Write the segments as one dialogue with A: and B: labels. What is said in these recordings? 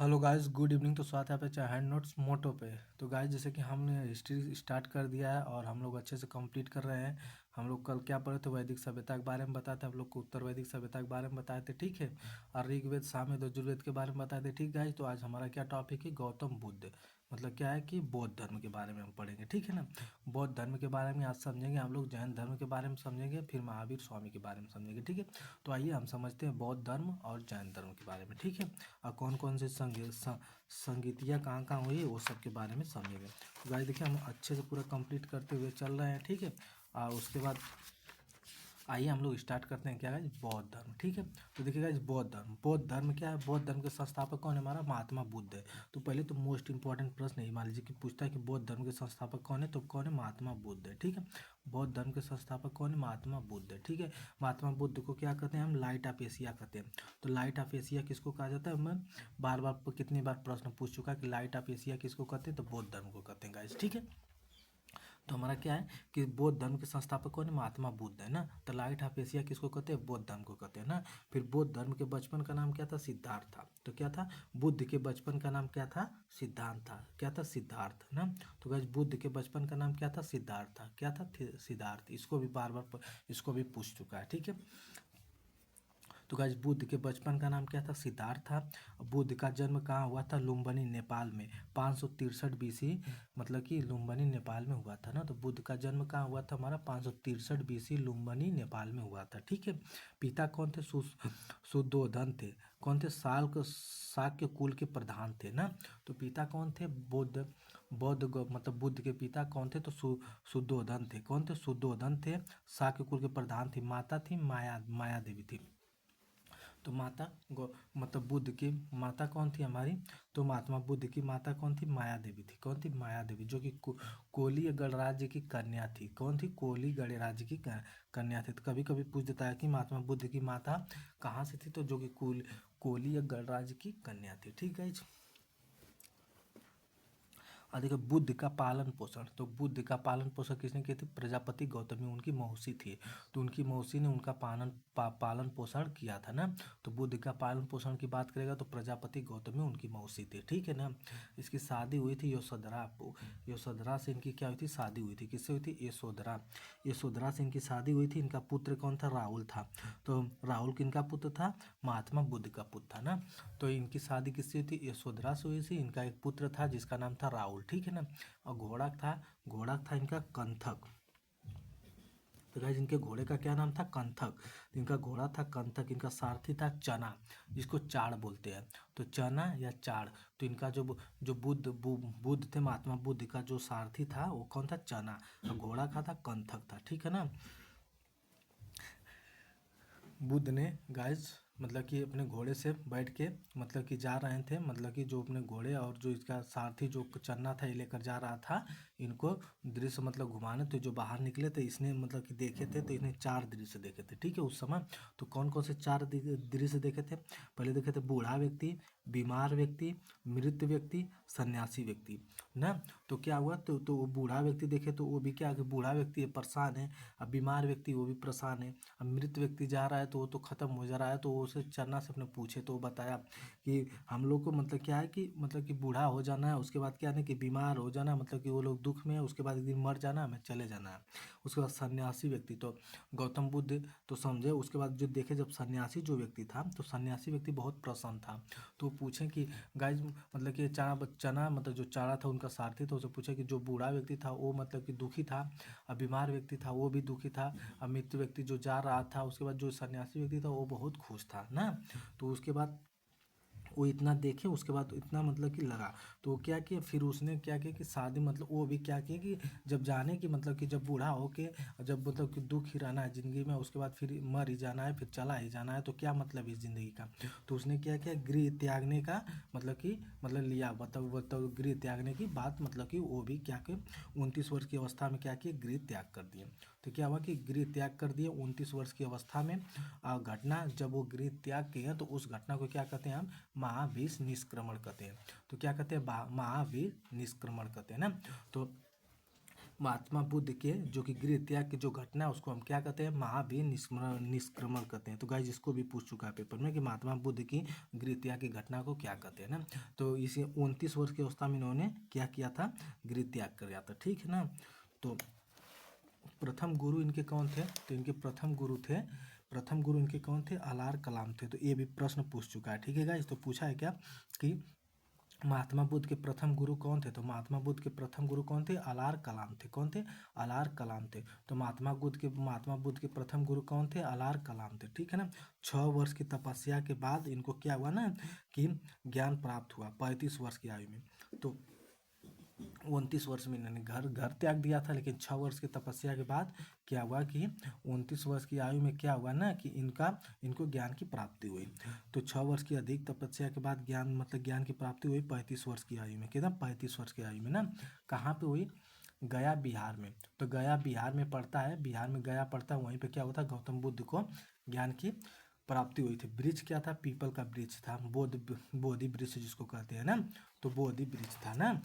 A: Hello guys, good evening. तो स्वागत है आपके चाहे हैंड नोट्स मोटो पे। तो गाइस, जैसे कि हमने हिस्ट्री स्टार्ट कर दिया है और हम लोग अच्छे से कंप्लीट कर रहे हैं। हम लोग कल क्या पढ़े थे? वैदिक सभ्यता के बारे में बताए थे। हम लोग को उत्तर वैदिक सभ्यता के बारे में बताए थे, ठीक है। और ऋग्वेद, सामवेद, यजुर्वेद के बारे में बताए थे, ठीक गाइस। तो आज हमारा क्या टॉपिक है? गौतम बुद्ध। मतलब क्या है कि बौद्ध धर्म के बारे में हम पढ़ेंगे, ठीक है ना। बौद्ध धर्म के बारे में आज समझेंगे हम लोग। जैन धर्म के बारे में समझेंगे, फिर महावीर स्वामी के बारे में समझेंगे, ठीक है। तो आइए हम समझते हैं बौद्ध धर्म और जैन धर्म के बारे में, ठीक है। और कौन कौन से संगीतियाँ कहाँ कहाँ हुई वो सब के बारे में समझेंगे। तो गाइस देखिए, हम अच्छे से पूरा कंप्लीट करते हुए चल रहे हैं, ठीक है। और उसके बाद आइए हम लोग स्टार्ट करते हैं। क्या है? बौद्ध धर्म, ठीक है। तो देखिएगा, इस बौद्ध धर्म क्या है? बौद्ध धर्म के संस्थापक कौन है? हमारा महात्मा बुद्ध है। तो पहले तो मोस्ट इंपॉर्टेंट प्रश्न है, मान लीजिए कि पूछता है कि बौद्ध धर्म के संस्थापक कौन है, तो कौन है? महात्मा बुद्ध है, ठीक है। बौद्ध धर्म के संस्थापक कौन है? महात्मा बुद्ध है, ठीक है। महात्मा बुद्ध को क्या कहते हैं? हम लाइट ऑफ एशिया कहते हैं। तो लाइट ऑफ एशिया किसको कहा जाता है? मैं बार बार कितनी बार प्रश्न पूछ चुका कि लाइट ऑफ एशिया किसको कहते हैं? तो बौद्ध धर्म को कहते हैं गाइस, ठीक है। तो हमारा क्या है कि बौद्ध धर्म के संस्थापक कौन है? महात्मा बुद्ध है ना। तो लाइट ऑफ एशिया किसको कहते हैं? बौद्ध धर्म को कहते हैं ना। फिर बौद्ध धर्म के बचपन का नाम क्या था? सिद्धार्थ था। तो क्या था? बुद्ध के बचपन का नाम क्या था? सिद्धांत था। क्या था? सिद्धार्थ ना। तो गाइस, बुद्ध के बचपन का नाम क्या था? सिद्धार्थ था। क्या था? सिद्धार्थ। इसको भी बार बार इसको भी पूछ चुका है, ठीक है। तो गाइस, बुद्ध के बचपन का नाम क्या था? सिद्धार्थ था। बुद्ध का जन्म कहाँ हुआ था? लुम्बिनी, नेपाल में 563 बीसी। मतलब कि लुम्बिनी नेपाल में हुआ था ना। तो बुद्ध का जन्म कहाँ हुआ था? हमारा 563 बीसी लुम्बिनी नेपाल में हुआ था, ठीक है। पिता कौन थे? सुद्धोधन थे। कौन थे? शाक्य कुल के प्रधान थे ना। तो पिता कौन थे? मतलब बुद्ध के पिता कौन थे? तो शुद्धोधन थे। कौन थे? शुद्धोधन थे। शाक्य कुल के प्रधान थी। माता थी माया देवी थी। तो माता मतलब बुद्ध की माता कौन थी हमारी? तो महात्मा बुद्ध की माता कौन थी? माया देवी थी। कौन थी? माया देवी, जो कि कोली गणराज्य की कन्या थी। कौन थी? कोली गणराज्य की कन्या थी। तो कभी कभी पूछ देता है कि महात्मा बुद्ध की माता कहाँ से थी? तो जो कि कोली गणराज्य की कन्या थी, ठीक है। और देखो, बुद्ध का पालन पोषण। तो बुद्ध का पालन पोषण किसने किया था? प्रजापति गौतमी उनकी मौसी थी। तो उनकी मौसी ने उनका पालन पोषण किया था ना। तो बुद्ध का पालन पोषण की बात करेगा तो प्रजापति गौतमी उनकी मौसी थी, ठीक है ना। इसकी शादी हुई थी यशोधरा से इनकी क्या हुई थी? शादी हुई थी। किससे हुई थी? यशोधरा से इनकी शादी हुई थी। इनका पुत्र कौन था? राहुल था। तो राहुल किनका पुत्र था? महात्मा बुद्ध का पुत्र था ना। तो इनकी शादी किससे हुई थी? यशोधरा से हुई थी। इनका एक पुत्र था जिसका नाम था राहुल, ठीक है ना। और घोड़ा था इनका कंथक। तो गाइस, इनके घोड़े का क्या नाम था? कंथक। तो इनका घोड़ा था कंथक। इनका सारथी था चना, जिसको चाड़ बोलते हैं। तो चना या चाड़। तो इनका जो बुद्ध थे, महात्मा बुद्ध का जो सारथी था वो कौन था? चना। और घोड़ा का था कंथक था, ठीक है ना। बुद्ध ने गाइस मतलब कि अपने घोड़े से बैठ के मतलब कि जा रहे थे। मतलब कि जो अपने घोड़े और जो इसका सारथी जो चलना था ये लेकर जा रहा था, इनको दृश्य मतलब घुमाने। तो जो बाहर निकले थे इसने मतलब कि देखे थे, तो इसने 4 दृश्य देखे थे, ठीक है, उस समय। तो कौन कौन से 4 दृश्य देखे थे? पहले देखे थे बूढ़ा व्यक्ति, बीमार व्यक्ति, मृत व्यक्ति, सन्यासी व्यक्ति ना। तो क्या हुआ? तो वो बूढ़ा व्यक्ति देखे तो वो भी क्या कि बूढ़ा व्यक्ति परेशान है। अब बीमार व्यक्ति वो भी परेशान है। अब मृत व्यक्ति जा रहा है तो वो तो ख़त्म हो जा रहा है। तो वो उसे चरना से अपने पूछे तो वो बताया कि हम लोग को मतलब क्या है कि मतलब कि बूढ़ा हो जाना है, उसके बाद क्या है कि बीमार हो जाना, मतलब कि वो लोग दुख में है, उसके बाद एक दिन मर जाना, हमें चले जाना है। उसके बाद सन्यासी व्यक्ति, तो गौतम बुद्ध तो समझे। उसके बाद जो देखे जब सन्यासी जो व्यक्ति था, तो सन्यासी व्यक्ति बहुत प्रसन्न था। तो पूछे कि गाइज मतलब कि चना मतलब जो चारा था उनका सारथी था, उसे पूछे कि जो बूढ़ा व्यक्ति था वो मतलब कि दुखी था, और बीमार व्यक्ति था वो भी दुखी था, और मृत व्यक्ति जो जा रहा था, उसके बाद जो सन्यासी व्यक्ति था वो बहुत खुश था ना। तो उसके बाद वो इतना देखे, उसके बाद इतना मतलब कि लगा। तो क्या किया फिर उसने? क्या किया कि शादी मतलब वो भी क्या किया कि जब जाने की मतलब कि जब बूढ़ा हो के जब मतलब कि दुख ही रहना है ज़िंदगी में, उसके बाद फिर मर ही जाना है, फिर चला ही जाना है, तो क्या मतलब इस ज़िंदगी का। तो उसने क्या किया? गृह त्यागने का मतलब कि मतलब लिया। मतलब गृह त्यागने की बात मतलब कि वो भी क्या कि 29 वर्ष की अवस्था में क्या किया? गृह त्याग कर दिए। तो क्या हुआ कि गृह त्याग कर दिए 29 वर्ष की अवस्था में। घटना जब वो गृह त्याग किए तो उस घटना को क्या कहते हैं? हम महावीर निष्क्रमण कहते हैं। तो क्या कहते हैं? महावीर निष्क्रमण कहते हैं ना। तो महात्मा बुद्ध के जो कि गृह त्याग की जो घटना है उसको हम क्या कहते हैं, महावीर निष्क्रमण कहते हैं। तो गाइज इसको भी पूछ चुका है पेपर में कि महात्मा बुद्ध की गृह त्याग की घटना को क्या कहते हैं ना। तो इसे 29 वर्ष की अवस्था में इन्होंने क्या किया था, गृह त्याग कर दिया था, ठीक है ना। तो प्रथम गुरु इनके कौन थे, तो इनके प्रथम गुरु इनके कौन थे, अलार कलाम थे। तो ये भी प्रश्न पूछ चुका है, ठीक है गाइस। तो पूछा है क्या कि महात्मा बुद्ध के प्रथम गुरु कौन थे, तो महात्मा बुद्ध के प्रथम गुरु कौन थे, अलार कलाम थे। कौन थे, अलार कलाम थे। तो महात्मा बुद्ध के प्रथम गुरु कौन थे, अलार कलाम थे, ठीक है ना। 6 वर्ष की तपस्या के बाद इनको क्या हुआ ना कि ज्ञान प्राप्त हुआ 35 वर्ष की आयु में। तो 29 वर्ष में इन्होंने घर त्याग दिया था, लेकिन 6 वर्ष की तपस्या के बाद क्या हुआ कि 29 वर्ष की आयु में क्या हुआ ना कि इनको ज्ञान की प्राप्ति हुई। तो 6 वर्ष की अधिक तपस्या के बाद ज्ञान की प्राप्ति हुई 35 वर्ष की आयु में। कितना, 35 वर्ष की आयु में ना। कहाँ पे हुई, गया बिहार में। तो गया बिहार में पड़ता है, बिहार में गया पड़ता है, वहीं पे क्या होता है, गौतम बुद्ध को ज्ञान की प्राप्ति हुई थी। वृक्ष क्या था, पीपल का वृक्ष था, बोधि वृक्ष जिसको कहते हैं ना, तो बोधि वृक्ष था ना।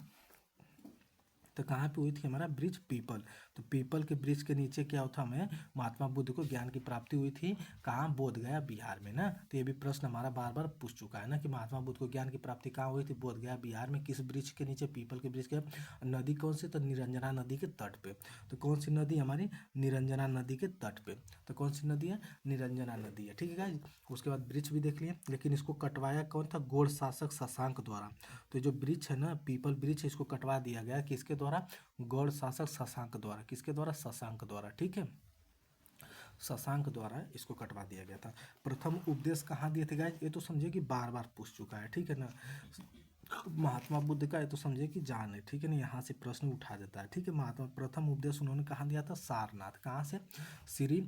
A: तो कहाँ पे हुई थी, हमारा वृक्ष पीपल। तो पीपल के वृक्ष के नीचे क्या होता, हमें महात्मा बुद्ध को ज्ञान की प्राप्ति हुई थी। कहाँ, बोध गया बिहार में ना। तो ये भी प्रश्न हमारा बार बार पूछ चुका है ना कि महात्मा बुद्ध को ज्ञान की प्राप्ति कहाँ हुई थी, बोध गया बिहार में। किस वृक्ष के नीचे, पीपल के वृक्ष के। नदी कौन सी, तो निरंजना नदी के तट पे। तो कौन सी नदी, हमारी निरंजना नदी के तट पे। तो कौन सी नदी है, निरंजना नदी है, ठीक है गाइस। उसके बाद वृक्ष भी देख लिए, लेकिन इसको कटवाया कौन था, गौड़ शासक शशांक द्वारा। तो जो वृक्ष है ना, पीपल वृक्ष, इसको कटवा दिया गया किसके द्वारा, गौड़ शासक शशांक द्वारा। किसके द्वारा, शशांक द्वारा, ठीक है, शशांक द्वारा इसको कटवा दिया गया था। प्रथम उपदेश कहाँ दिए थे गाइस, ये तो समझे कि बार बार पूछ चुका है, ठीक है ना। महात्मा बुद्ध का ये तो समझे कि जान है, ठीक है ना, यहाँ से प्रश्न उठा देता है, ठीक है। महात्मा प्रथम उपदेश उन्होंने कहाँ दिया था, सारनाथ। कहाँ से, श्री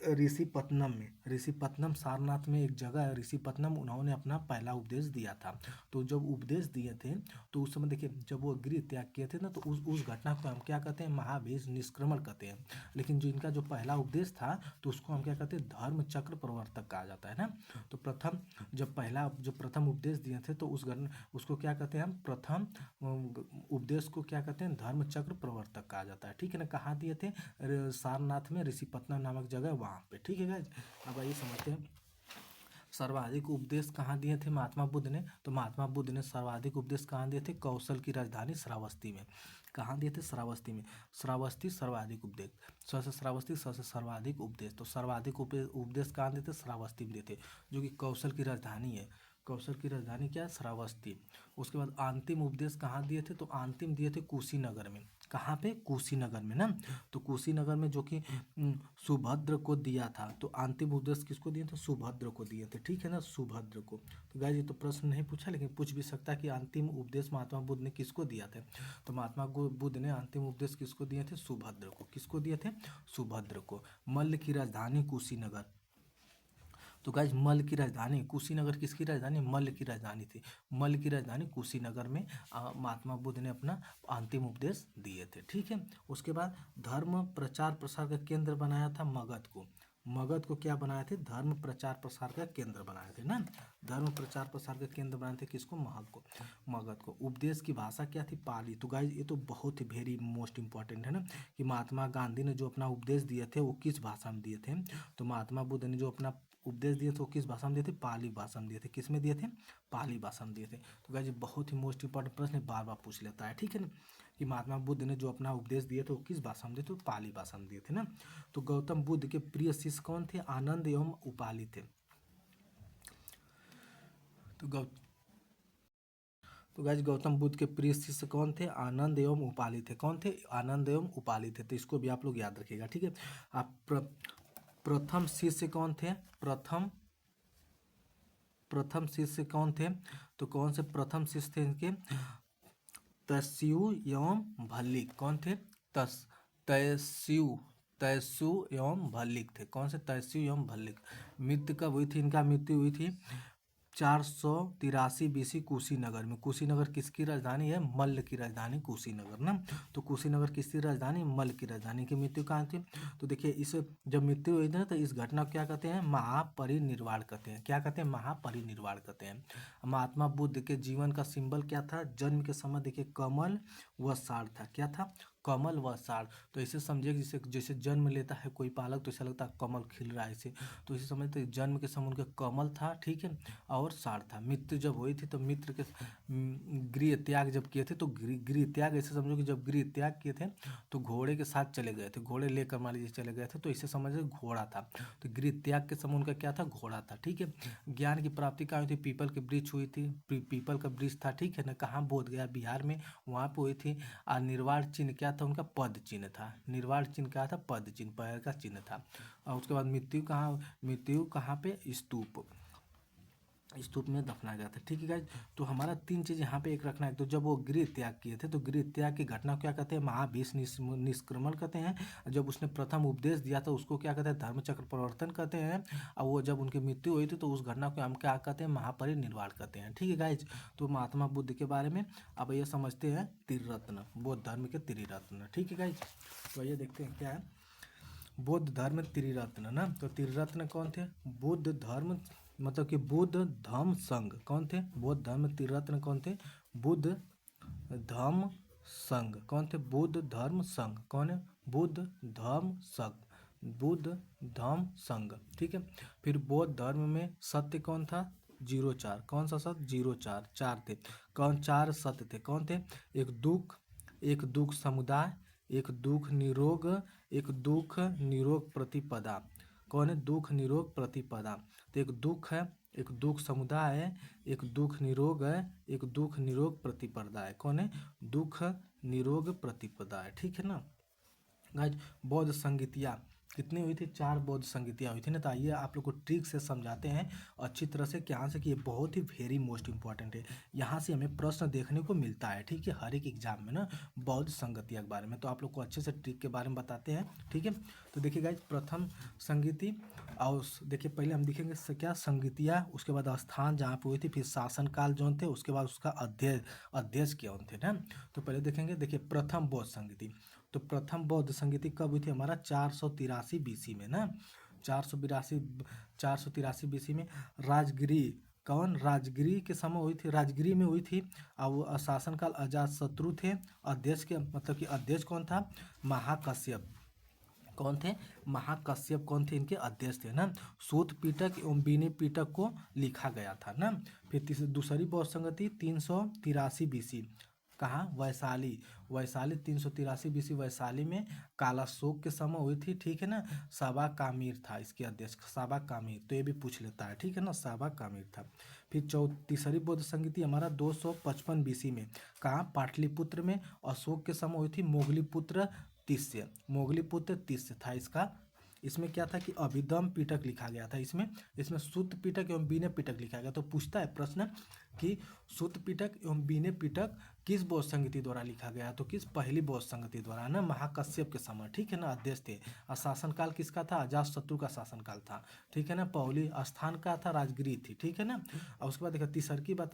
A: ऋषिपत्तनम में। ऋषिपत्तनम सारनाथ में एक जगह है ऋषिपत्तनम, उन्होंने अपना पहला उपदेश दिया था। तो जब उपदेश दिए थे तो उस समय देखिए, जब वो गृह त्याग किए थे ना, तो उस घटना को हम क्या कहते हैं, महावीर निष्क्रमण कहते हैं। लेकिन जो इनका जो पहला उपदेश था तो उसको हम क्या कहते हैं, धर्म चक्र प्रवर्तक कहा जाता है ना। तो प्रथम उपदेश दिए थे तो उसको क्या कहते हैं, हम प्रथम उपदेश को क्या कहते हैं, धर्म चक्र प्रवर्तक कहा जाता है, ठीक है ना। कहाँ दिए थे, सारनाथ में, ऋषिपत्तनम नामक जगह वहाँ पे, ठीक है गाइज। अब आइए समझते हैं सर्वाधिक उपदेश कहाँ दिए थे महात्मा बुद्ध ने। तो महात्मा बुद्ध ने सर्वाधिक उपदेश कहाँ दिए थे, कौशल की राजधानी श्रावस्ती में। कहाँ दिए थे, श्रावस्ती में। श्रावस्ती सर्वाधिक उपदेश, श्रावस्ती सबसे सर्वाधिक उपदेश। तो सर्वाधिक उपदेश कहाँ देते, श्रावस्ती में देते, जो कि कौशल की राजधानी है। कौशल की राजधानी क्या है, श्रावस्ती। उसके बाद अंतिम उपदेश कहाँ दिए थे, तो अंतिम दिए थे कुशीनगर में। कहाँ पे, कुशीनगर में ना। तो कुशीनगर में जो कि सुभद्र को दिया था। तो अंतिम उपदेश किसको दिए थे, सुभद्र को दिए थे, ठीक है ना, सुभद्र को। तो गाइस ये तो प्रश्न नहीं पूछा, लेकिन पूछ भी सकता है कि अंतिम उपदेश महात्मा बुद्ध ने किसको दिया था। तो महात्मा बुद्ध ने अंतिम उपदेश किसको दिए थे, सुभद्र को। किसको दिए थे, सुभद्र को। मल्ल की राजधानी कुशीनगर। तो गाइज मल्ल की राजधानी कुशीनगर, किसकी राजधानी, मल्ल की राजधानी थी। मल्ल की राजधानी कुशीनगर में महात्मा बुद्ध ने अपना अंतिम उपदेश दिए थे, ठीक है। उसके बाद धर्म प्रचार प्रसार का केंद्र बनाया था मगध को। मगध को क्या बनाए थे, धर्म प्रचार प्रसार का केंद्र बनाए थे ना। धर्म प्रचार प्रसार का केंद्र बनाए थे किसको, मगध को। उपदेश की भाषा क्या थी, पाली। तो गाइज ये तो बहुत ही वेरी मोस्ट इंपॉर्टेंट है ना कि महात्मा गांधी ने जो अपना उपदेश दिए थे वो किस भाषा में दिए थे। तो महात्मा बुद्ध ने जो अपना उपदेश दिए थे वो किस भाषा में दिए थे, पाली भाषा में दिए थे। किस में दिए थे, पाली भाषा में दिए थे। तो गाइस बहुत ही मोस्ट इंपॉर्टेंट प्रश्न बार बार पूछ लेता है, ठीक है ना, कि महात्मा बुद्ध ने जो अपना उपदेश दिए थे वो किस भाषा में दिए थे, पाली भाषा में दिए थे ना। तो गौतम बुद्ध के प्रिय शिष्य कौन थे, आनंद एवं उपाली थे। तो गाइस गौतम बुद्ध के प्रिय शिष्य कौन थे, आनंद एवं उपाली थे। कौन थे, आनंद एवं उपाली थे। तो इसको भी आप लोग याद रखिएगा, ठीक है। आप प्रथम शिष्य कौन थे, प्रथम शिष्य कौन थे, तो कौन से प्रथम शिष्य थे इनके, तस्यु एवं भल्लिक। कौन थे, तयस्यु एवं भल्लिक थे। कौन से, तयस्यु एवं भल्लिक। मृत्यु कब हुई थी, इनका मृत्यु हुई थी 483 BC कुशीनगर में। कुशीनगर किसकी राजधानी है, मल्ल की राजधानी कुशीनगर ना। तो कुशीनगर किसकी राजधानी, मल्ल की राजधानी। की मृत्यु कहाँ थी, तो देखिए इस जब मृत्यु हुई ना तो इस घटना को क्या कहते हैं, महापरिनिर्वाण कहते हैं। क्या कहते हैं, महापरिनिर्वाण कहते हैं। महात्मा बुद्ध के जीवन का सिंबल क्या था, जन्म के समय देखिए कमल व सार था। क्या था, कमल व साड़। तो ऐसे समझिए जैसे जैसे जन्म लेता है कोई बालक तो ऐसा लगता है कमल खिल रहा है ऐसे, तो इसे समझते जन्म के समय उनके कमल था, ठीक है, और साड़ था। मृत्यु जब हुई थी तो मित्र के गृह त्याग जब किए थे, तो गृह त्याग ऐसे समझो कि जब गृह त्याग किए थे तो घोड़े के साथ चले गए थे, घोड़े लेकर मान लीजिए चले गए थे, तो इसे समझिए घोड़ा था। तो गृह त्याग के समय उनका क्या था, घोड़ा था, ठीक है। ज्ञान की प्राप्ति कहाँ हुई थी, पीपल के वृक्ष हुई थी, पीपल का वृक्ष था, ठीक है ना, कहाँ, बोध गया बिहार में, वहाँ पे हुई थी। और निर्वाण चिन्ह क्या था उनका, पद चिन्ह था। निर्वाण चिन्ह क्या था, पद चिन्ह, पैर का चिन्ह था। और उसके बाद मृत्यु कहाँ पे, स्तूप में दफनाया गया था, ठीक है गाइज। तो हमारा 3 चीज़ यहाँ पे एक रखना है। तो जब वो गृह त्याग किए थे तो गृह त्याग की घटना को क्या कहते हैं, महाभीष निष्क्रमण कहते हैं। जब उसने प्रथम उपदेश दिया था उसको क्या कहते हैं, धर्मचक्र प्रवर्तन कहते हैं। और वो जब उनकी मृत्यु हुई थी तो उस घटना को हम क्या कहते हैं, महापरिनिर्वाण कहते हैं, ठीक है गाइज। तो महात्मा बुद्ध के बारे में अब ये समझते हैं, त्रिरत्न, बौद्ध धर्म के त्रिरत्न, ठीक है गाइज। तो ये देखते हैं क्या है बौद्ध धर्म त्रिरत्न ना। तो त्रिरत्न कौन थे, बुद्ध धर्म मतलब कि बुद्ध धम्म संघ कौन थे, बौद्ध धर्म त्रिरत्न कौन थे, बुद्ध धम्म संघ कौन थे, बुद्ध धर्म संघ कौन है, बुद्ध धम्म संघ, बुद्ध धम्म संघ, ठीक है। फिर बौद्ध धर्म में सत्य कौन था, 04, कौन सा सत्य, 04, 4 थे, कौन 4 सत्य थे, कौन थे, एक दुख समुदाय, एक दुख निरोग प्रतिपदा, कौन है, दुख निरोग प्रतिपदा। तो एक दुख है, एक दुख समुदाय है, एक दुख निरोग है, एक दुख निरोग प्रतिपदा है, कौन है, दुख निरोग प्रतिपदा है, ठीक है ना गाइज। बौद्ध संगीतियाँ कितनी हुई थी, 4 बौद्ध संगीतियाँ हुई थी ना। तो आइए आप लोग को ट्रिक से समझाते हैं अच्छी तरह से, क्या से कि ये बहुत ही वेरी मोस्ट इंपॉर्टेंट है, यहाँ से हमें प्रश्न देखने को मिलता है, ठीक है, हर एक एग्जाम में ना, बौद्ध संगीतियाँ के बारे में। तो आप लोग को अच्छे से ट्रिक के बारे में बताते हैं, ठीक है। तो देखिए गाइज, प्रथम संगीति, और देखिए पहले हम देखेंगे क्या संगीतियाँ, उसके बाद स्थान जहाँ पे हुई थी, फिर शासनकाल जो थे, उसके बाद उसका अध्यक्ष कौन थे ना। तो पहले देखेंगे, देखिए प्रथम बौद्ध संगीति। तो प्रथम बौद्ध संगीति कब हुई थी हमारा, 483 बीसी में ना, 483 बीसी में। राजगिरी, कौन, राजगिरी के समय हुई थी, राजगिरी में हुई थी। और शासनकाल अजात शत्रु थे। अध्यक्ष के मतलब कि अध्यक्ष कौन था, महाकश्यप, कौन थे, महाकश्यप कौन थे, इनके अध्यक्ष थे ना। सूत पीटक एवं बीनी पीटक को लिखा गया था ना। फिर दूसरी बौद्ध संगति 383 बीसी, कहाँ, वैशाली, 383 बीसी वैशाली में, कालाशोक के समय हुई थी, ठीक है ना। साबा कामिर था इसके अध्यक्ष, साबा कामिर, तो ये भी पूछ लेता है, ठीक है ना, साबा कामिर था। फिर तीसरी बौद्ध संगीति हमारा 255 बीसी में, कहाँ, पाटलिपुत्र में। अशोक के समय हुई थी, मोगलीपुत्र तिस्य था इसका। इसमें क्या था कि अभिधम पीटक लिखा गया था, इसमें सूत पीटक एवं बीने पीटक लिखा गया। तो पूछता है प्रश्न कि सूत पीटक एवं बीने पीटक किस बौद्ध संगति द्वारा लिखा गया, तो किस, पहली बौद्ध संगति द्वारा ना, महाकश्यप के समय, ठीक है ना, अध्यक्ष थे। और शासनकाल किसका था, अजातशत्रु का शासनकाल था, ठीक है ना। पहली स्थान का था, राजगिरी थी, ठीक है ना। और उसके बाद देखा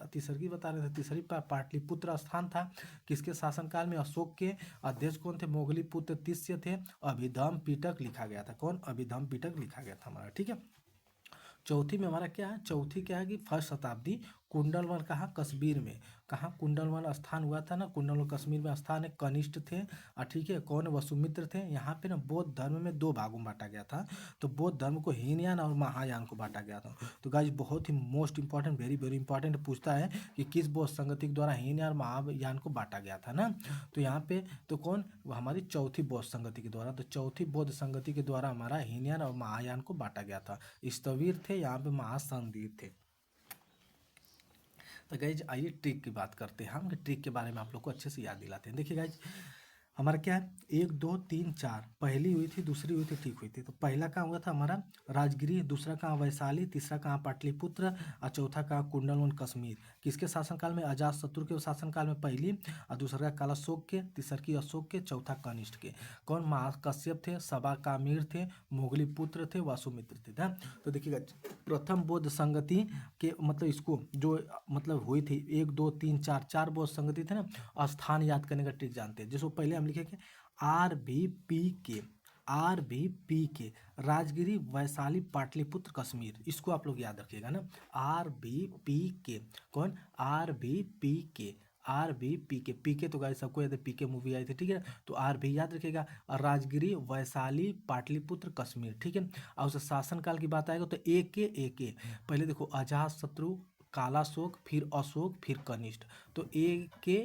A: तीसरी बता रहे थे, तीसरी पाटलिपुत्र स्थान था, किसके शासनकाल में, अशोक के। अध्यक्ष कौन थे, मोगलीपुत्र तिस्य थे। अभिधम पीटक लिखा गया था, कौन, अभिधम पीटक लिखा गया था हमारा, ठीक है। चौथी में हमारा क्या है, चौथी क्या है कि फर्स्ट शताब्दी, कुंडलवन, कहाँ, कश्मीर में, कहाँ, कुंडलवन स्थान हुआ था ना, कुंडलवन कश्मीर में स्थान है। कनिष्ठ थे, ठीक है, कौन, वसुमित्र थे। यहाँ पे ना बौद्ध धर्म में 2 भागों में बांटा गया था। तो बौद्ध धर्म को हीनयान और महायान को बांटा गया था। तो गाइज बहुत ही most important, very very important पूछता है कि किस बौद्ध संगति के द्वारा हीनयान और महायान को बांटा गया था ना। तो यहाँ पे तो कौन, हमारी चौथी बौद्ध संगति के द्वारा। तो चौथी बौद्ध संगति के द्वारा हमारा हीनयान और महायान को बांटा गया था। स्थविर थे, यहाँ पे महासंदीप थे। तो गाइज आइए ट्रिक की बात करते हैं, हम ट्रिक के बारे में आप लोग को अच्छे से याद दिलाते हैं। देखिए गाइज, हमारा क्या है, 1 2 3 4, पहली हुई थी, दूसरी हुई थी, ठीक हुई थी। तो पहला कहाँ हुआ था हमारा, राजगिरी। दूसरा कहाँ, वैशाली। तीसरा कहाँ, पाटलिपुत्र। और चौथा कहाँ, कुंडलवन कश्मीर। किसके शासनकाल में, अजातशत्रु के शासनकाल में पहली। और दूसरा कालाशोक के, तीसरी अशोक के, चौथा कनिष्ठ के। कौन, महाकश्यप थे, सबा कामिर थे, मोगलीपुत्र थे, वासुमित्र थे ना। तो देखिएगा, प्रथम बौद्ध संगति के मतलब इसको जो मतलब हुई थी, 1 2 3 4, 4 बौद्ध संगति थे ना। स्थान याद करने का ट्रिक जानते हैं, जिसको पहले हम लिखेंगे RVP के, राजगिरी, वैशाली, पाटलिपुत्र, कश्मीर। इसको आप लोग याद रखिएगा ना, RVP के, कौन, RVP के, RV PK तो गाइस सबको याद है, PK मूवी आई थी, ठीक है, तो RV याद रखिएगा। और राजगिरी, वैशाली, पाटलिपुत्र, कश्मीर, ठीक है। और उसे शासनकाल की बात आएगा तो AK पहले देखो, अजात शत्रु, कालाशोक, फिर अशोक, फिर कनिष्ठ, तो AK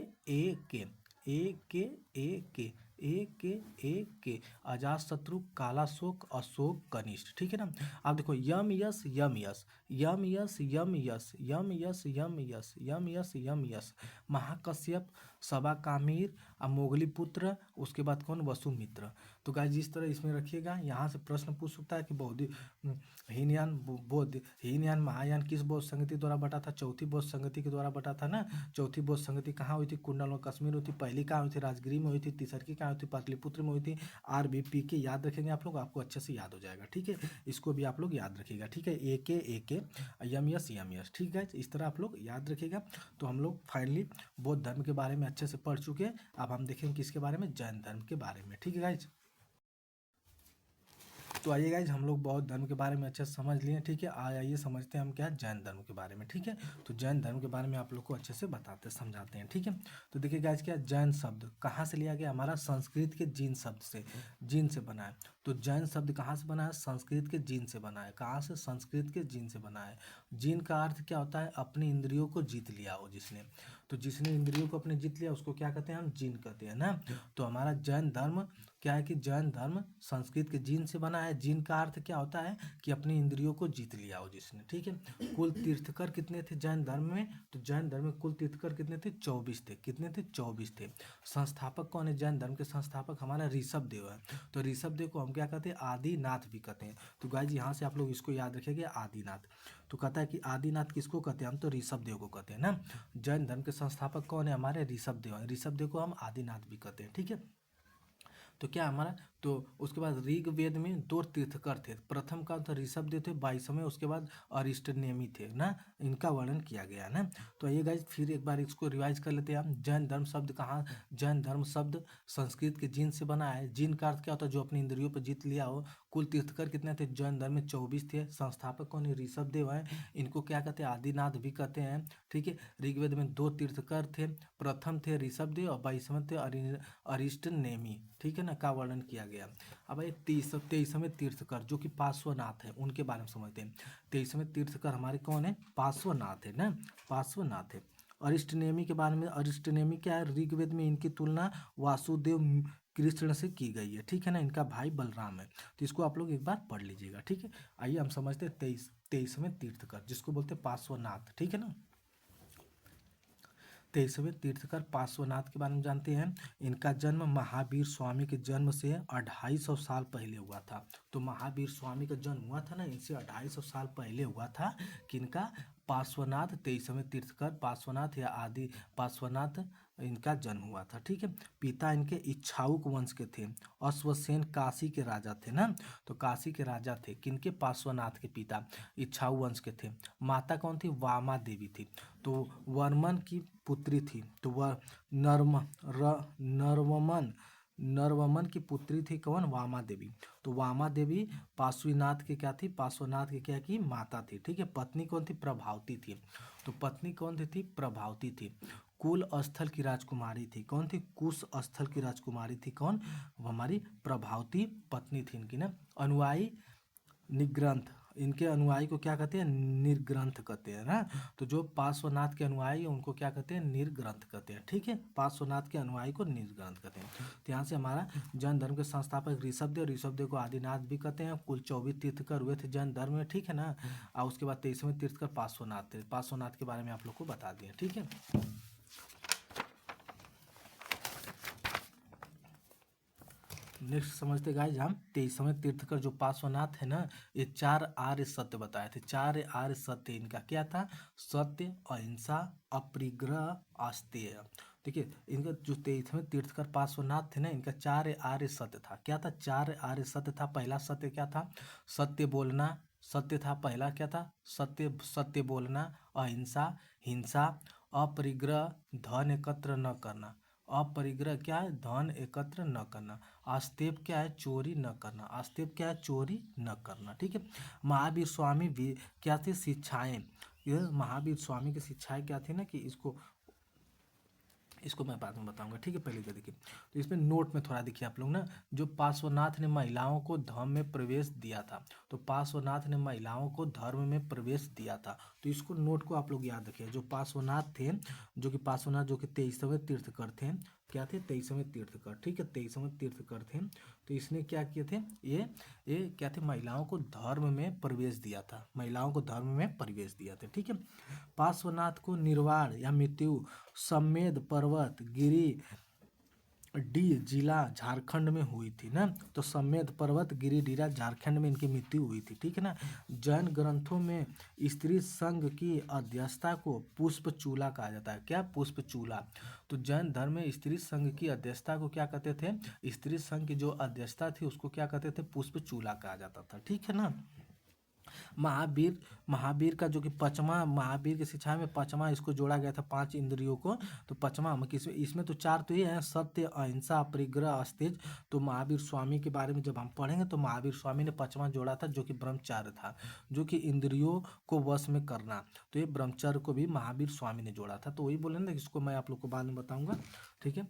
A: अजात शत्रु, कालाशोक, अशोक, कनिष्ठ, ठीक है ना। अब देखो यम यश, महाकश्यप, सबाकामीर, मोगलीपुत्र, उसके बाद कौन, वसुमित्र। तो गाइस जिस तरह इसमें रखिएगा, यहाँ से प्रश्न पूछ सकता है कि हीनयान महायान किस बौद्ध संगति द्वारा बटा था, चौथी बौद्ध संगति के द्वारा बटा था ना। चौथी बौद्ध संगति कहाँ हुई थी, कुंडल और कश्मीर हुई थी। पहली कहाँ हुई थी, राजगिरी में हुई थी। तीसरी कहाँ हुई थी, पाटलिपुत्र में हुई थी। RVPK याद रखेंगे आप लोग, आपको अच्छे से याद हो जाएगा, ठीक है। इसको भी आप लोग याद रखिएगा, ठीक है। AK यम यश, ठीक है, इस तरह आप लोग याद रखिएगा। तो हम लोग फाइनली बौद्ध धर्म के बारे में अच्छे से पढ़ चुके हैं। अब हम देखेंगे किसके बारे में, जैन धर्म के बारे में, ठीक है गाइज। तो आइए गाइज, हम लोग बौद्ध धर्म के बारे में अच्छे से समझ लिए, ठीक है। आइए समझते हैं हम क्या, जैन धर्म के बारे में, ठीक है। तो जैन धर्म के बारे में आप लोग को अच्छे से बताते समझाते हैं, ठीक है। तो देखिए गाइज, क्या जैन शब्द कहाँ से लिया गया, हमारा संस्कृत के जीन शब्द से, जीन से बना है। तो जैन शब्द कहाँ से बना है, संस्कृत के जीन से बना है। कहाँ से, संस्कृत के जीन से बना है। जीन का अर्थ क्या होता है, अपनी इंद्रियों को जीत लिया हो जिसने। तो जिसने इंद्रियों को अपने जीत लिया उसको क्या कहते हैं, हम जीन कहते हैं ना। तो हमारा जैन धर्म क्या है कि जैन धर्म संस्कृत के जीन से बना है। जीन का अर्थ क्या होता है कि अपनी इंद्रियों को जीत लिया हो जिसने, ठीक है। कुल तीर्थकर कितने थे जैन धर्म में, तो जैन धर्म में कुल तीर्थकर कितने थे, 24 थे। कितने थे, 24 थे। संस्थापक कौन है, जैन धर्म के संस्थापक हमारा ऋषभ देव है। तो ऋषभ देव को हम क्या कहते हैं, आदिनाथ भी कहते हैं। तो गाइज यहाँ से आप लोग इसको याद रखेंगे, आदिनाथ। तो कहता है कि आदिनाथ किसको कहते हैं, हम तो ऋषभ देव को कहते हैं ना। जैन धर्म के संस्थापक कौन है, हमारे ऋषभ देव है। ऋषभ देव को हम आदिनाथ भी कहते हैं, ठीक है। तो क्या हमारा, तो उसके बाद ऋग्वेद में 2 तीर्थकर थे। प्रथम का था ऋषभ देव थे 22वें, उसके बाद अरिष्टनेमी थे ना, इनका वर्णन किया गया ना। तो ये गाइज फिर एक बार इसको रिवाइज कर लेते हैं हम। जैन धर्म शब्द कहाँ, जैन धर्म शब्द संस्कृत के जीन से बना है। जीन का अर्थ क्या होता है, जो अपनी इंद्रियों पर जीत लिया हो। कुल तीर्थकर कितने थे, जैन धर्म में 24 थे। संस्थापक कौन है, ऋषभ देव है। इनको क्या कहते हैं, आदिनाथ भी कहते हैं, ठीक है। ऋग्वेद में 2 तीर्थकर थे। प्रथम थे ऋषभ देव और 22वें थे अरिष्टनेमी, ठीक है ना, का वर्णन किया गया। अब ये 23वें तीर्थकर जो कि पार्श्वनाथ है, उनके बारे में समझते हैं। 23वें तीर्थकर हमारे कौन है, पार्श्वनाथ है ना, पार्श्वनाथ है। अरिष्टनेमी के बारे में, अरिष्टनेमी क्या है, ऋग्वेद में इनकी तुलना वासुदेव कृष्ण से की गई है, ठीक है ना। इनका भाई बलराम है। तो इसको आप लोग एक बार पढ़ लीजिएगा, ठीक है। आइए हम समझते हैं 23वें तीर्थकर जिसको बोलते हैं पार्श्वनाथ, ठीक है ना। 23वें तीर्थकर पार्श्वनाथ के बारे में जानते हैं। इनका जन्म महावीर स्वामी के जन्म से 250 साल पहले हुआ था। तो महावीर स्वामी का जन्म हुआ था ना, इनसे 250 साल पहले हुआ था। किनका, पार्श्वनाथ, 23वें तीर्थकर पार्श्वनाथ या आदि पार्श्वनाथ, इनका जन्म हुआ था, ठीक है। पिता इनके इच्छाउक वंश के थे। अश्वसेन काशी के राजा थे ना, तो काशी के राजा थे किनके, पार्श्वनाथ के पिता इच्छाऊ वंश के थे। माता कौन थी, वामा देवी थी। तो वर्मन की पुत्री थी। तो वह नरवमन की पुत्री थी कौन, वामा देवी। तो वामा देवी पार्श्वनाथ के क्या थी, पार्श्वनाथ के क्या की माता थी, ठीक है। पत्नी कौन थी, प्रभावती थी। तो पत्नी कौन थी, प्रभावती थी। कुल स्थल की राजकुमारी थी, कौन थी, कुश स्थल की राजकुमारी थी कौन, वो हमारी प्रभावती पत्नी थी इनकी ना। अनुयायी निग्रंथ, इनके अनुयायी को क्या कहते हैं, निर्ग्रंथ कहते हैं ना। तो जो पार्श्वनाथ के अनुयायी हैं उनको क्या कहते हैं, निर्ग्रंथ कहते हैं, ठीक है। पार्श्वनाथ के अनुयायी को निर्ग्रंथ कहते हैं। तो यहाँ से हमारा जैन धर्म के संस्थापक ऋषभ देव को आदिनाथ भी कहते हैं। कुल 24 तीर्थकर हुए थे जैन धर्म में, ठीक है ना। और उसके बाद 23वें तीर्थकर पार्श्वनाथ थे। पार्श्वनाथ के बारे में आप लोग को बता दिए, ठीक है। नेक्स्ट समझते गाइज हम 23वें तीर्थकर जो पार्श्वनाथ है ना, ये 4 आर्य सत्य बताए थे। 4 आर्य सत्य इनका क्या था, सत्य, अहिंसा, अपरिग्रह, आस्तेय। देखिए इनका जो 23वें तीर्थकर पार्श्वनाथ थे ना, इनका 4 आर्य सत्य था। क्या था, 4 आर्य सत्य था। पहला सत्य क्या था, सत्य बोलना, सत्य था पहला, क्या था, सत्य बोलना, अहिंसा, हिंसा, अपरिग्रह, धन एकत्र न करना। अपरिग्रह क्या है, धन एकत्र न करना। आस्तेय क्या है, चोरी न करना। आस्तेय क्या है, चोरी न करना, ठीक है। महावीर स्वामी क्या थी, शिक्षाएं। ये महावीर स्वामी की शिक्षाएं क्या थी ना, कि इसको इसको मैं बाद में बताऊंगा, ठीक है। पहले का देखिए, तो इसमें नोट में थोड़ा देखिए आप लोग ना, जो पार्श्वनाथ ने महिलाओं को धर्म में प्रवेश दिया था, तो पार्श्वनाथ ने महिलाओं को धर्म में प्रवेश दिया था, तो इसको नोट को आप लोग याद रखिए। जो पार्श्वनाथ थे, जो कि पार्श्वनाथ जो कि 23वें तीर्थकर थे, क्या थे? 23वें तीर्थकर, ठीक है, 23वें तीर्थकर थे। तो इसने क्या किए थे? ये क्या थे? महिलाओं को धर्म में प्रवेश दिया था, महिलाओं को धर्म में प्रवेश दिया था, ठीक है। पार्श्वनाथ को निर्वाण या मृत्यु समेध पर्वत गिरी डी जिला झारखंड में हुई थी ना, तो समेध पर्वत गिरिडीह झारखंड में इनकी मृत्यु हुई थी, ठीक है ना। जैन ग्रंथों में स्त्री संघ की अध्यक्षता को पुष्पचूला कहा जाता है। क्या? पुष्पचूला। तो जैन धर्म में स्त्री संघ की अध्यक्षता को क्या कहते थे? स्त्री संघ की जो अध्यक्षता थी उसको क्या कहते थे? पुष्पचूला कहा जाता था, ठीक है ना। महावीर महावीर का जो कि पचमा, महावीर की शिक्षा में पचमा इसको जोड़ा गया था, 5 इंद्रियों को। तो पचमा इसमें तो 4 तो ये हैं, सत्य, अहिंसा, परिग्रह, अस्तेज। तो महावीर स्वामी के बारे में जब हम पढ़ेंगे तो महावीर स्वामी ने पचमा जोड़ा था, जो कि ब्रह्मचर्य था, जो कि इंद्रियों को वश में करना। तो ये ब्रह्मचर्य को भी महावीर स्वामी ने जोड़ा था। तो वही बोले ना, इसको मैं आप लोग को बाद में बताऊंगा, ठीक है।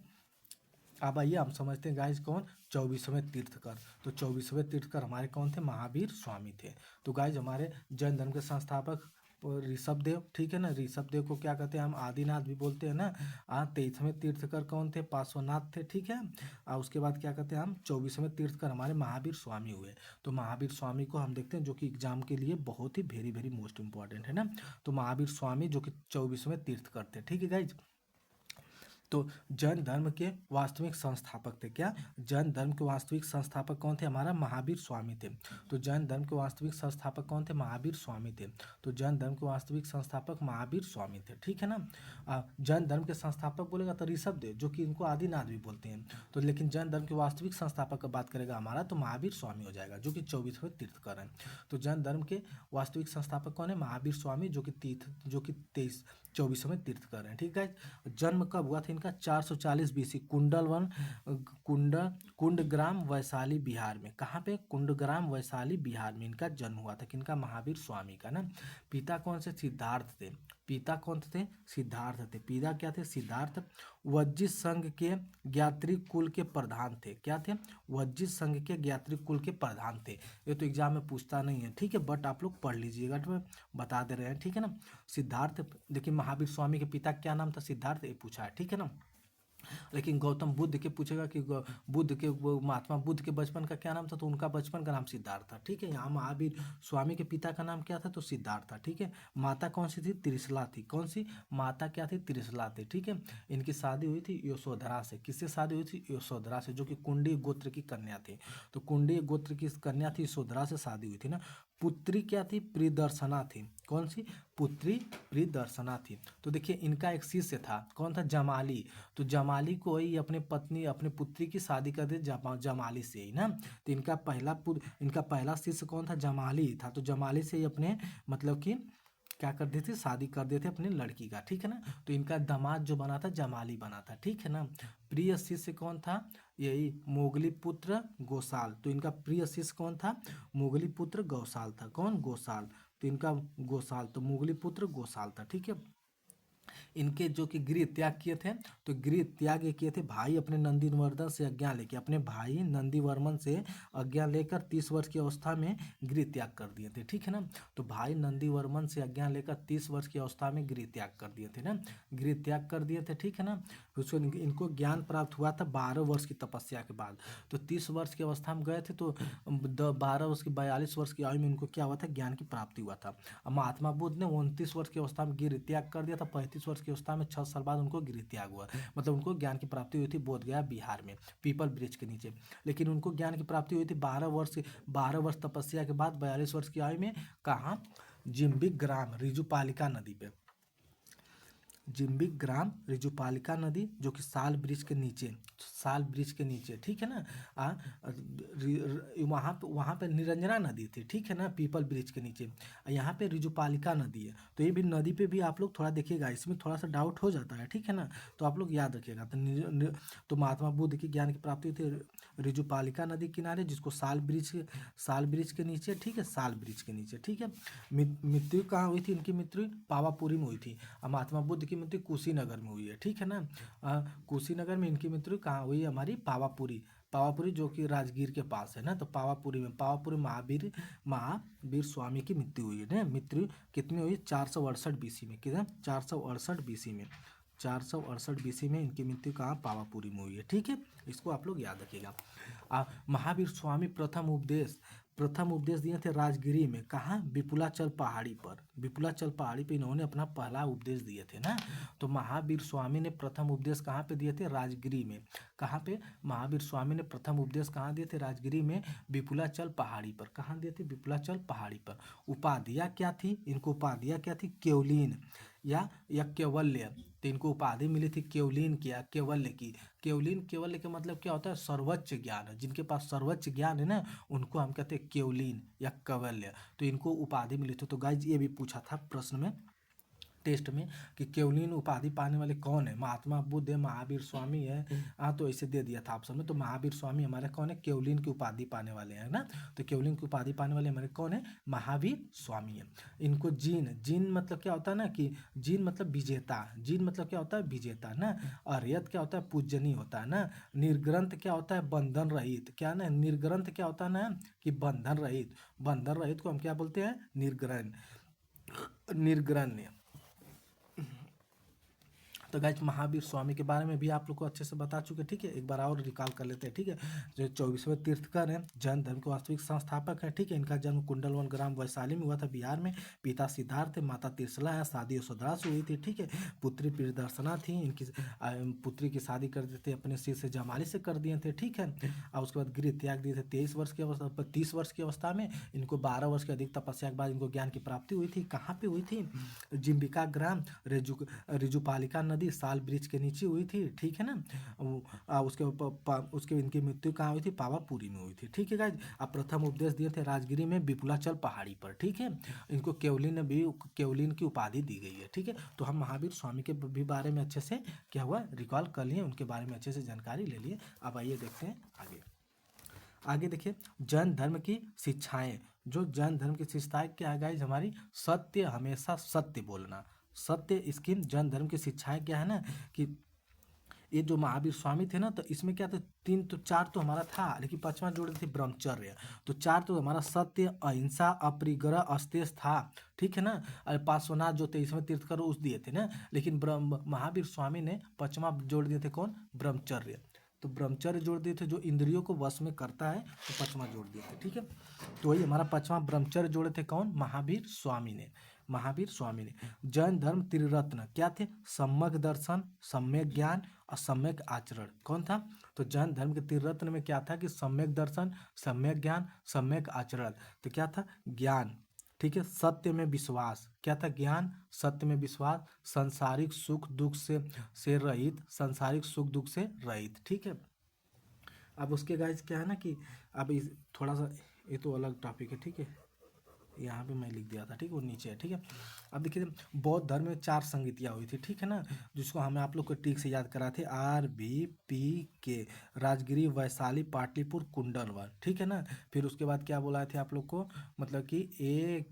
A: अब आइए हम समझते हैं गाइज, कौन? 24वें तीर्थकर। तो 24वें तीर्थकर हमारे कौन थे? महावीर स्वामी थे। तो गाइज हमारे जैन धर्म के संस्थापक ऋषभदेव, ठीक है ना। ऋषभदेव को क्या कहते हैं? हम आदिनाथ भी बोलते हैं ना। 23वें तीर्थकर कौन थे? पार्श्वनाथ थे, ठीक है। और उसके बाद क्या कहते हैं हम? 24वें तीर्थकर हमारे महावीर स्वामी हुए। तो महावीर स्वामी को हम देखते हैं, जो कि एग्जाम के लिए बहुत ही वेरी वेरी मोस्ट इंपॉर्टेंट है ना। तो महावीर स्वामी जो कि 24वें तीर्थकर थे, ठीक है गाइज। तो जैन धर्म के वास्तविक संस्थापक थे। क्या? जैन धर्म के वास्तविक संस्थापक कौन थे? हमारा महावीर स्वामी थे। तो जैन धर्म के वास्तविक संस्थापक कौन थे? महावीर स्वामी थे। तो जैन धर्म के वास्तविक संस्थापक महावीर स्वामी थे, ठीक है ना। जैन धर्म के संस्थापक बोलेगा तो ऋषभदेव, जो कि इनको आदिनाथ भी बोलते हैं। तो लेकिन जैन धर्म के वास्तविक संस्थापक का बात करेगा हमारा, तो महावीर स्वामी हो जाएगा, जो कि 24वें तीर्थकर हैं। तो जैन धर्म के वास्तविक संस्थापक कौन है? महावीर स्वामी, जो कि 24वें तीर्थकर हैं, ठीक है। जन्म कब हुआ था इनका? 440 BC कुंडलवन कुंडग्राम वैशाली बिहार में। कहाँ पे? कुंडग्राम वैशाली बिहार में इनका जन्म हुआ था। किनका? महावीर स्वामी का ना। पिता कौन से? सिद्धार्थ थे। पिता कौन थे? सिद्धार्थ थे। पिता क्या थे? सिद्धार्थ। वज्जित संघ के ज्ञात्री कुल के प्रधान थे। क्या थे? वज्जित संघ के ज्ञात्री कुल के प्रधान थे। ये तो एग्जाम में पूछता नहीं है, ठीक है, बट आप लोग पढ़ लीजिएगा, तो बता दे रहे हैं, ठीक है ना। सिद्धार्थ, देखिए महावीर स्वामी के पिता क्या नाम था? सिद्धार्थ, ये पूछा है, ठीक है ना। लेकिन गौतम बुद्ध के पूछेगा कि महात्मा बुद्ध के बचपन का क्या नाम था, तो उनका बचपन का नाम सिद्धार्थ था, ठीक है। यहाँ महावीर स्वामी के पिता का नाम क्या था? तो सिद्धार्थ था, ठीक है। माता कौन सी थी? त्रिशला थी। कौन सी माता क्या थी? त्रिशला थी, ठीक है। इनकी शादी हुई थी यशोधरा से। किससे शादी हुई थी? यशोधरा से, जो कि कुंडी गोत्र की कन्या थी। तो कुंडी गोत्र की कन्या थी, यशोधरा से शादी हुई थी ना। पुत्री क्या थी? प्रियदर्शना थी। कौन सी? पुत्री प्रियदर्शना थी। तो देखिए इनका एक शिष्य था, कौन था? जमाली। तो जमाली को ही अपने पत्नी, अपने पुत्री की शादी कर दी जमाली से ही ना। तो इनका पहला शिष्य कौन था? जमाली था। तो जमाली से ही अपने मतलब कि क्या कर देते? शादी कर देते अपने लड़की का, ठीक है ना। तो इनका दामाद जो बना था जमाली बना था, ठीक है ना। प्रिय शिष्य कौन था? यही मोगली पुत्र गोसाल। तो इनका प्रिय शिष्य कौन था? मोगली पुत्र गौसाल था। कौन? गोसाल। तो इनका गोसाल, तो मोगली पुत्र गोसाल था, ठीक है। इनके जो कि गृह त्याग किए थे, तो गृह त्याग ये किए थे भाई अपने नंदीवर्धन से आज्ञा लेके, अपने भाई नंदीवर्मन से आज्ञा लेकर 30 वर्ष की अवस्था में गृह त्याग कर दिए थे, ठीक है ना। तो भाई नंदीवर्मन से आज्ञा लेकर 30 वर्ष की अवस्था में गृह त्याग कर दिए थे ना, गृह त्याग कर दिए थे, ठीक है ना। उसको इनको ज्ञान प्राप्त हुआ था 12 वर्ष की तपस्या के बाद। तो 30 वर्ष की अवस्था में गए थे, तो 12 वर्ष की 42 वर्ष की आयु में इनको क्या हुआ था? ज्ञान की प्राप्ति हुआ था। अब महात्मा बुद्ध ने 29 वर्ष की अवस्था में गृह त्याग कर दिया था। 35 वर्ष की अवस्था में 6 साल बाद उनको गृह त्याग हुआ, मतलब उनको ज्ञान की प्राप्ति हुई थी बोधगया बिहार में, पीपल वृक्ष के नीचे। लेकिन उनको ज्ञान की प्राप्ति हुई थी 12 वर्ष तपस्या के बाद 42 वर्ष की आयु में। कहाँ? जिम्बिक ग्राम रिजुपालिका नदी पे। जिम्बिक ग्राम रिजुपालिका नदी, जो कि साल वृक्ष के नीचे, साल वृक्ष के नीचे, ठीक है ना। वहाँ पे निरंजना नदी थी, ठीक है ना, पीपल वृक्ष के नीचे। यहाँ पे ऋजुपालिका नदी है, तो ये भी नदी पे भी आप लोग थोड़ा देखिएगा, इसमें थोड़ा सा डाउट हो जाता है, ठीक है ना, तो आप लोग याद रखिएगा। तो महात्मा बुद्ध की ज्ञान की प्राप्ति हुई थी ऋजुपालिका नदी किनारे, जिसको साल वृक्ष के नीचे, ठीक है, साल वृक्ष के नीचे, ठीक है। मृत्यु कहाँ हुई थी इनकी? मृत्यु पावापुरी में हुई थी। और महात्मा बुद्ध की मृत्यु कुशीनगर में हुई है, ठीक है ना। कुशीनगर में इनकी मृत्यु कहाँ हुई? हमारी पावापुरी जो कि राजगीर के पास है ना, तो पावापुरी महावीर स्वामी की मृत्यु हुई है ना। मृत्यु कितनी हुई? 468 बीसी में। कितना? 468 बीसी में। 468 बीसी में इनकी मृत्यु कहाँ? पावापुरी में हुई है, ठीक है। इसको आप लोग याद रखिएगा। महावीर स्वामी प्रथम उपदेश दिए थे राजगिरी में। कहाँ? विपुलाचल पहाड़ी पर। विपुलाचल पहाड़ी पे इन्होंने अपना पहला उपदेश दिए थे ना। तो महावीर स्वामी ने प्रथम उपदेश कहाँ पे दिए थे? राजगिरी में। कहाँ पे? महावीर स्वामी ने प्रथम उपदेश कहाँ दिए थे? राजगिरी में, विपुलाचल पहाड़ी पर। कहाँ दिए थे? विपुलाचल पहाड़ी पर। उपाधियाँ क्या थी इनको? उपाधियाँ क्या थी? केवलीन या केवल्य। तो इनको उपाधि मिली थी केवलीन की या केवल्य की। केवल्य का मतलब क्या होता है? सर्वोच्च ज्ञान। जिनके पास सर्वोच्च ज्ञान है ना, उनको हम कहते हैं केवलीन या केवल्य। तो इनको उपाधि मिली थी। तो गाइज ये भी पूछा था प्रश्न में, टेस्ट में, कि केवलीन उपाधि पाने वाले कौन है? महात्मा बुद्ध है, महावीर स्वामी है। तो ऐसे दे दिया था ऑप्शन में। तो महावीर स्वामी हमारे कौन है? केवलीन की उपाधि पाने वाले हैं ना। तो केवलीन की उपाधि पाने वाले हमारे कौन है? महावीर स्वामी है। इनको जीन मतलब क्या होता है ना, कि जीन मतलब विजेता। जीन मतलब क्या होता है? विजेता ना। अर्यत क्या होता है? पूजनीय होता है ना। निर्ग्रंथ क्या होता है? बंधन रहित। क्या ना, निर्ग्रंथ क्या होता है ना, कि बंधन रहित। बंधन रहित को हम क्या बोलते हैं? निर्ग्रण्य। तो गाइज महावीर स्वामी के बारे में भी आप लोग को अच्छे से बता चुके, ठीक है। एक बार और रिकॉल कर लेते हैं, ठीक है। जो 24वें तीर्थकर हैं, जैन धर्म के वास्तविक संस्थापक हैं, ठीक है। इनका जन्म कुंडलवन ग्राम वैशाली में हुआ था, बिहार में। पिता सिद्धार्थ थे, माता त्रिशला है। शादी यशोधरा से हुई थी, ठीक है। पुत्री प्रियदर्शना थी। इनकी पुत्री की शादी कर देते अपने सिर से जमाली से कर दिए थे, ठीक है। और उसके बाद गृह त्याग दिए थे 23 वर्ष की अवस्था 30 वर्ष की अवस्था में। इनको 12 वर्ष की अधिक तपस्या के बाद इनको ज्ञान की प्राप्ति हुई थी। कहाँ पे हुई थी? जिम्बिका ग्राम, ऋजुपालिका नदी, साल वृक्ष के नीचे हुई थी, ठीक है ना। उसके इनकी मृत्यु कहाँ हुई थी? पावापुरी में हुई थी, ठीक है गाइज। अब प्रथम उपदेश दिए थे राजगिरी में, विपुलाचल पहाड़ी पर, ठीक है। इनको केवलीन की उपाधि दी गई है, ठीक है। तो हम महावीर स्वामी के भी बारे में अच्छे से क्या हुआ? रिकॉल कर लिए, उनके बारे में अच्छे से जानकारी ले लिए। अब आइए देखते हैं आगे देखिए, जैन धर्म की शिक्षाएं। जो जैन धर्म की शिक्षाएं क्या है गाइज? हमारी सत्य, हमेशा सत्य बोलना। सत्य इसकी जैन धर्म की शिक्षाएं क्या है ना, कि ये जो महावीर स्वामी थे ना, तो इसमें क्या था? 4 तो हमारा था, लेकिन 5वां जोड़ थे ब्रह्मचर्य। तो 4 तो हमारा सत्य, अहिंसा, अपरिग्रह, अस्तेज था, ठीक है ना। और पार्श्वनाथ जो 23वें तीर्थकर उस दिए थे ना, लेकिन महावीर स्वामी ने 5वां जोड़ दिए थे, कौन? ब्रह्मचर्य। तो ब्रह्मचर्य जोड़ दिए थे, जो इंद्रियों को वश में करता है, तो 5वां जोड़ दिए थे, ठीक है। तो वही हमारा 5वां ब्रह्मचर्य जोड़े थे, कौन? महावीर स्वामी ने। जैन धर्म त्रिरत्न क्या थे? सम्यक दर्शन, सम्यक ज्ञान और सम्यक आचरण। कौन था? तो जैन धर्म के त्रिरत्न में क्या था? कि सम्यक दर्शन, सम्यक ज्ञान, सम्यक आचरण। तो क्या था? ज्ञान, ठीक है। सत्य में विश्वास, क्या था? ज्ञान, सत्य में विश्वास, सांसारिक सुख दुख से रहित, सांसारिक सुख दुख से रहित, ठीक है। अब उसके गाइस क्या है ना, कि अब इस थोड़ा सा, ये तो अलग टॉपिक है, ठीक है। यहाँ पे मैं लिख दिया था, ठीक है, वो नीचे है, ठीक है। अब देखिए, बौद्ध धर्म में 4 संगतियाँ हुई थी, ठीक है ना, जिसको हमें आप लोग को ट्रिक से याद करा थे। RBPK, राजगिरी, वैशाली, पाटलिपुत्र, कुंडलवन, ठीक है ना। फिर उसके बाद क्या बोला थे आप लोग को? मतलब कि A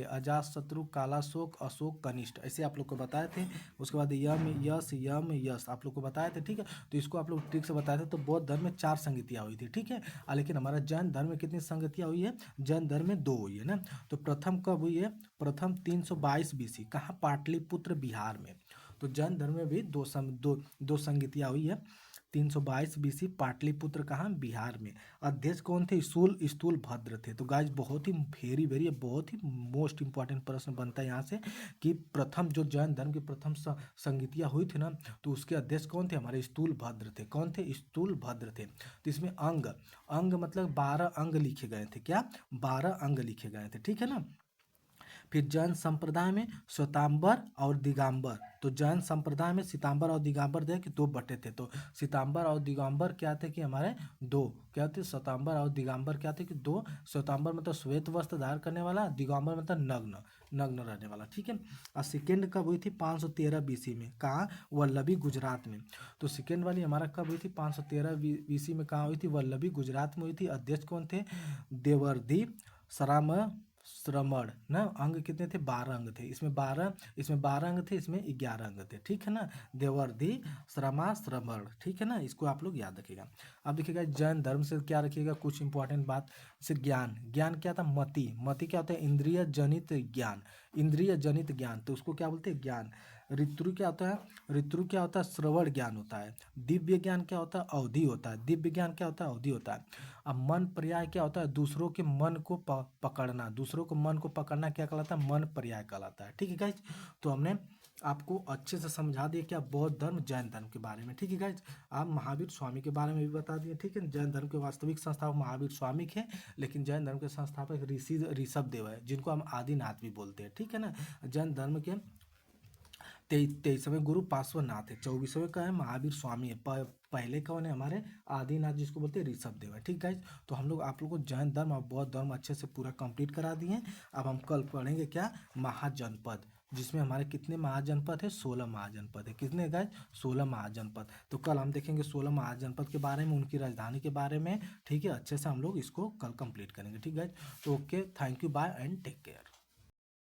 A: अजातशत्रु, कालाशोक, अशोक, कनिष्ठ, ऐसे आप लोग को बताए थे। उसके बाद यम यश आप लोग को बताए थे, ठीक है। तो इसको आप लोग ट्रिक से बताए थे। तो बौद्ध धर्म में 4 संगतियाँ हुई थी, ठीक है। लेकिन हमारा जैन धर्म में कितनी संगतियाँ हुई है? जैन धर्म में 2 हुई है ना। तो प्रथम कब हुई है? प्रथम 322 BC, कहाँ? पाटलिपुत्र, बिहार में। तो जैन धर्म में भी दो संगतियाँ हुई है। 322 BC, पाटलिपुत्र, कहाँ? बिहार में। अध्यक्ष कौन थे? स्थूल भद्र थे। तो गाइज बहुत ही बहुत ही मोस्ट इंपॉर्टेंट प्रश्न बनता है यहाँ से, कि प्रथम जो जैन धर्म की प्रथम संगतियाँ हुई थी ना, तो उसके अध्यक्ष कौन थे? हमारे स्थूल भद्र थे। कौन थे? स्थूल भद्र थे। तो इसमें अंग मतलब 12 अंग लिखे गए थे। क्या? 12 अंग लिखे गए थे, ठीक है ना। फिर जैन संप्रदाय में श्वेतांबर और दिगंबर। तो जैन संप्रदाय में श्वेतांबर और दिगंबर थे कि दो बटे थे। तो श्वेतांबर और दिगंबर क्या थे कि हमारे दो क्या थे, श्वेतांबर और दिगंबर क्या थे कि दो। श्वेतांबर मतलब श्वेत वस्त्र धारण करने वाला, दिगंबर मतलब नग्न नग्न रहने वाला, ठीक है। और सेकेंड कब हुई थी? 513 बीसी में। कहाँ? वल्लभी, गुजरात में। तो सेकेंड वाली हमारा कब हुई थी? 513 बीसी में। कहाँ हुई थी? वल्लभी, गुजरात में हुई थी। अध्यक्ष कौन थे? देवर्षि सराम श्रमण ना। अंग कितने थे? 12 अंग थे। इसमें 12 अंग थे, इसमें 11 अंग थे, ठीक है ना। देवर्षि श्रमण, ठीक है ना। इसको आप लोग याद रखिएगा। अब देखिएगा जैन धर्म से क्या रखिएगा, कुछ इंपॉर्टेंट बात। जैसे ज्ञान, ज्ञान क्या था? मति, मति क्या होता है? इंद्रिय जनित ज्ञान, इंद्रिय जनित ज्ञान, तो उसको क्या बोलते हैं? ज्ञान। ऋतु क्या होता है? ऋतु क्या होता है? श्रवण ज्ञान होता है। दिव्य ज्ञान क्या होता है? अवधि होता है। दिव्य ज्ञान क्या होता है? अवधि होता है। अब मन पर्याय क्या होता है? दूसरों के मन को पकड़ना, दूसरों को मन को पकड़ना क्या कहलाता है? मन पर्याय कहलाता है, ठीक है गाइज। तो हमने आपको अच्छे से समझा दिया क्या बौद्ध धर्म जैन धर्म के बारे में, ठीक है गाइज। आप महावीर स्वामी के बारे में भी बता दिए, ठीक है। जैन धर्म के वास्तविक संस्थापक महावीर स्वामी थे, लेकिन जैन धर्म के संस्थापक ऋषि ऋषभ देव है, जिनको हम आदिनाथ भी बोलते हैं, ठीक है ना। जैन धर्म के 23वें गुरु पार्श्वनाथ है। 24वें का है महावीर स्वामी है। पहले कौन है? हमारे आदिनाथ, जिसको बोलते हैं ऋषभ देव है, ठीक गाइज। तो हम लोग आप लोग को जैन धर्म और बौद्ध धर्म अच्छे से पूरा कंप्लीट करा दिए हैं। अब हम कल पढ़ेंगे क्या? महाजनपद, जिसमें हमारे कितने महाजनपद है? 16 महाजनपद है। कितने गाइज? 16 महाजनपद। तो कल हम देखेंगे 16 महाजनपद के बारे में, उनकी राजधानी के बारे में, ठीक है। अच्छे से हम लोग इसको कल कंप्लीट करेंगे, ठीक गाइज। तो okay, thank you, bye and take care.